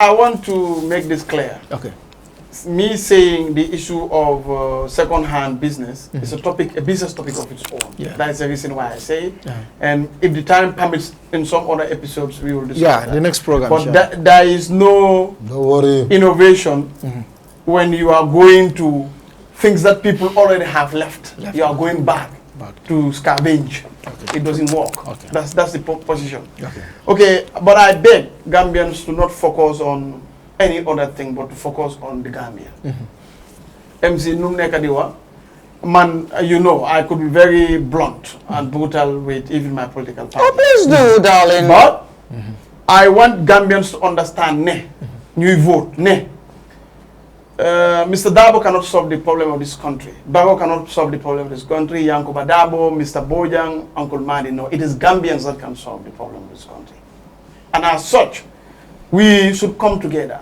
I want to make this clear. Okay. Me saying the issue of second-hand business is a business topic of its own. Yeah. That's the reason why I say it. Yeah. And if the time permits, in some other episodes, we will discuss that. The next program. But sure. there is no innovation when you are going to things that people already have left. You are going back to scavenge. Okay. It doesn't work. Okay. That's the position. Okay. Okay, but I beg Gambians to not focus on any other thing but to focus on the Gambia. MC Numnekadiwa, man, you know, I could be very blunt and brutal with even my political party. Oh, please do, darling. But I want Gambians to understand, new vote, Mr. Dabo cannot solve the problem of this country. Bago cannot solve the problem of this country. Yankuba Dabo, Mr. Bojang, Uncle Madi, no. It is Gambians that can solve the problem of this country. And as such, we should come together.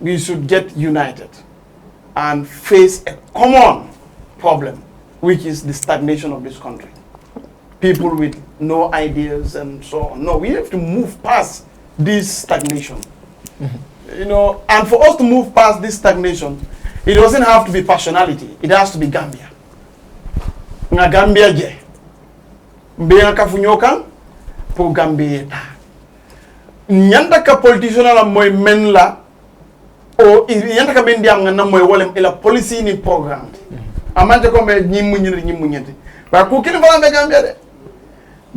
We should get united and face a common problem, which is the stagnation of this country. People with no ideas and so on. No, we have to move past this stagnation. You know, and for us to move past this stagnation, it doesn't have to be personality. It has to be Gambia. Nga Gambia je. Mbeya kafunyoka po Gambia ta. Nyanda ka politician la moy men la o nyanda ka ben diam nga moy wolem ila policy ni programme. Amante ko me nyimu nyeti. Ba ku kini fala be Gambia de.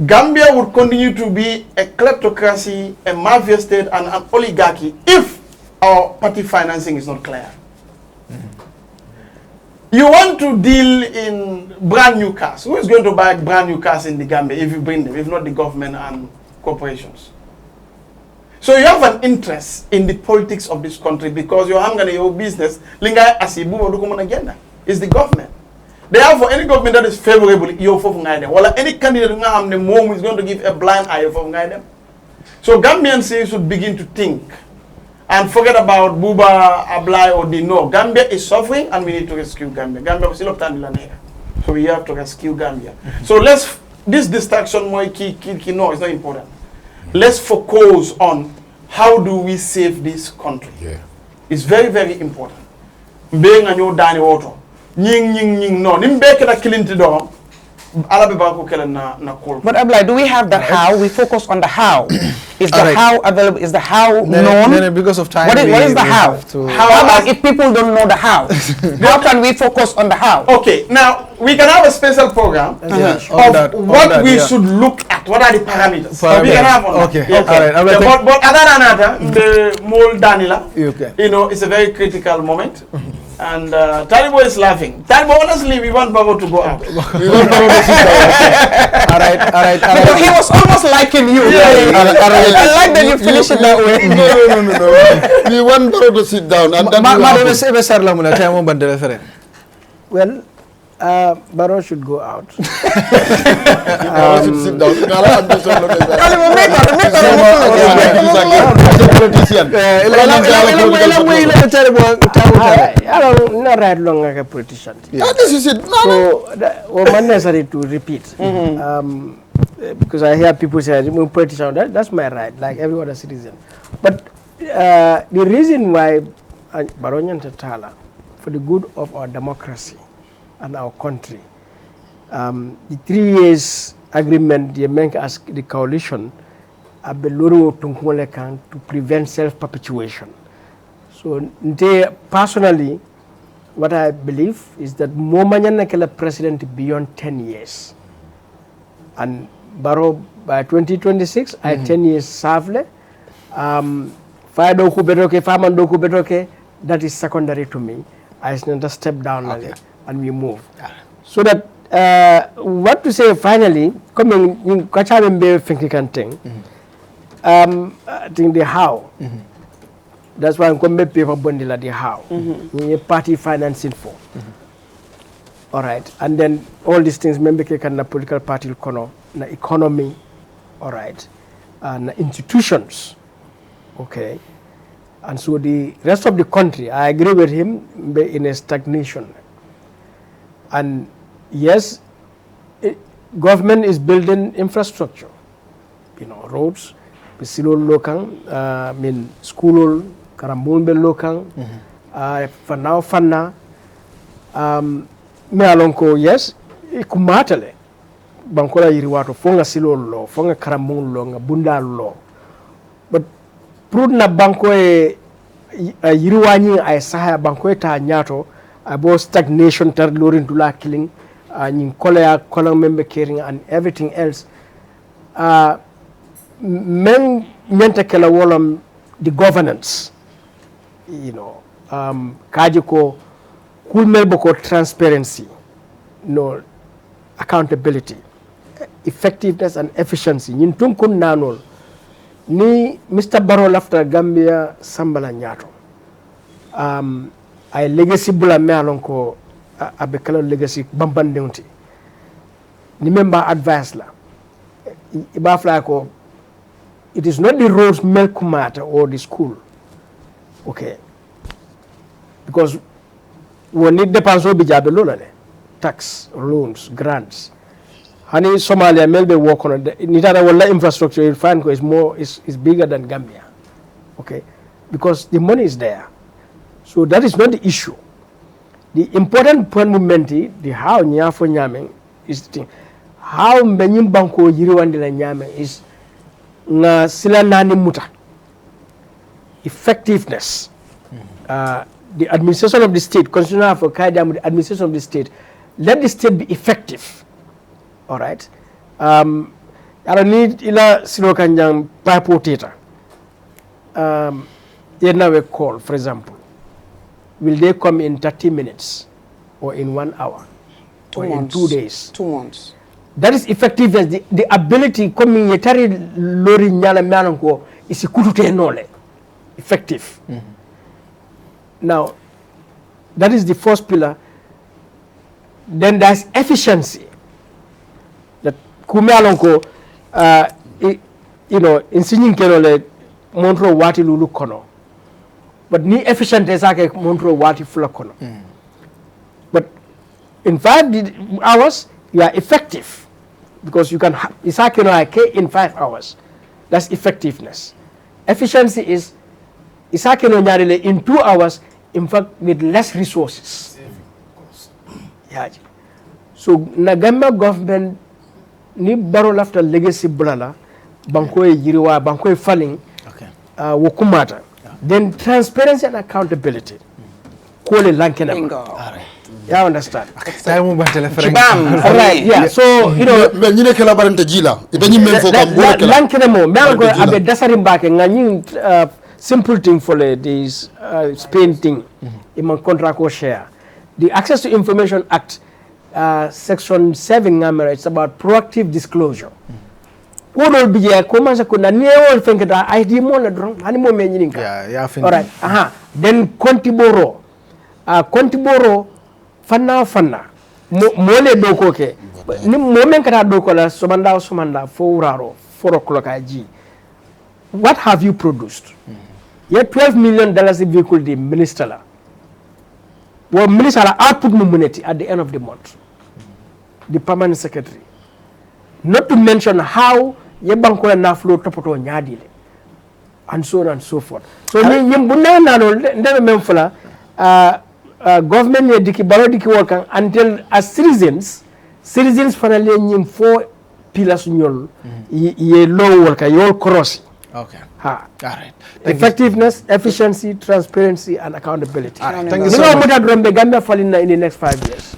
Gambia would continue to be a kleptocracy, a mafia state, and an oligarchy if our party financing is not clear. You want to deal in brand new cars. Who is going to buy brand new cars in the Gambia if you bring them, if not the government and corporations? So you have an interest in the politics of this country because you're hanging your business. Linga asibu wadukumun agenda is the government. Therefore, any government that is favorable, you're for them. While any candidate is going to give a blind eye for them. So Gambians should begin to think and forget about Buba, Ablai, or Dino. Gambia is suffering and we need to rescue Gambia. Gambia is still so we have to rescue Gambia. So this distraction, no, it's not important. Let's focus on how do we save this country. Yeah. It's very, very important. Being a new Danny Auto. Nying no. Nimbeke na kilinti do. Alabe bako kele na call. But Abdoulie, do we have that how? We focus on the how. Is the how available? Is the how known? Because of time. What is the how? How about if people don't know the how? How can we focus on the how? Okay, now we can have a special program of what we should look at. What are the parameters? We can have one. Okay. All right. But other than that, the mole Danila, you know, it's a very critical moment. And Talibo is laughing. Talibo, honestly, we want Bago to go out. We want Bago to sit down. All right. Because he was almost liking you. I like that you finish it that way. No. We want Bago to sit down. Well, Barrow should go out. Barrow should sit down. Not right long like a politician. This is it. So, unnecessary to repeat. Because I hear people say, I'm a politician. That's my right, like every other citizen. But the reason why Baronyan Tatala, for the good of our democracy and our country, the 3 years agreement they make as the coalition to prevent self-perpetuation. So personally, what I believe is that more manana president beyond 10 years. And Barrow by 2026, I 10 years savle. That is secondary to me. I just step down and we move. So that what to say finally, coming in Kachabembe thinking thing, I think the how. That's why I'm going to paper bundle at the how. Party financing for. All right. And then all these things, member can na political party na economy, all right, and institutions. Okay. And so the rest of the country, I agree with him, in a stagnation. And yes, government is building infrastructure, roads, local, school, karambul be lokan fanna me alon ko yes ikumatale bankola yiri wato fonga silol lo fonga karambul lo nga bundal lo but prud na banko e yiri wani ay saha banko ta nyato abo stagnation tar lorin dula killing nyin kolaya kolang member caring and everything else men nyanta kala wolom the governance you know kaji ko kulmel boko transparency no accountability effectiveness and efficiency nyin tun kun nanol ni Mr. Barrow lafta Gambia sambala nyato ay legacy bula me alon ko abe kala legacy bambandewti ni member advice la iba fla ko it is not the roads Melkumata or the school okay because we need depense bi jabe lola le tax loans grants hani Somalia melbe work on ni tara wala infrastructure you find is more is bigger than Gambia okay because the money is there so that is not the issue. The important point momenti the how nyafo nyame is the thing how mbenyim banko yiriwandi la nyame is nga sila nani muta effectiveness the administration of the state constitutional for kaidam the administration of the state let the state be effective all right I don't need ila silo kanjang pipe teta yena we call for example will they come in 30 minutes or in 1 hour or in 2 days 2 months that is effectiveness the ability coming yetari lori nyala manan ko isi kutute nole effective now that is the first pillar then there's efficiency that kumalon ko you know in singing kenole montro wati lulu kono but ni efficient esake montro wati fula kono but in 5 hours you are effective because you can isake no ake in 5 hours that's effectiveness. Efficiency is isake no nyarile in 2 hours in fact with less resources yeah. So na Gambia government ni baro lafta legacy bulala banko e yiriwa banko e falling wokumata then transparency and accountability kole lankena yeah, understand saya mo batele freng right yeah so you know mais ñine kala barante jila ibe ñim men fo kam bo kala lankena mo melgo abe dasari mbake ngani simple thing for this Spain thing in contract ko share the Access to Information Act section 7 ngamera it's about proactive disclosure wodol biye commence ko na neewol fenkata ID mo la dron hani mo me nyininka ya fin all right then kontiboro fanna mo le doko ke ni mo men kata doko la somanda fo wuraro 4 o'clock aji what have you produced ya $12 million vehicle the minister la wo minister la output mo muneti at the end of the month the permanent secretary not to mention how ye banko la naflo topoto nyaadile and so on and so forth so ni bunna nano ndebe men fula government ye diki baro diki work until as citizens finally nyim 4 pillars nyol ye law work yol cross okay ha all right effectiveness efficiency transparency and accountability thank you so much Gambia falling in the next 5 years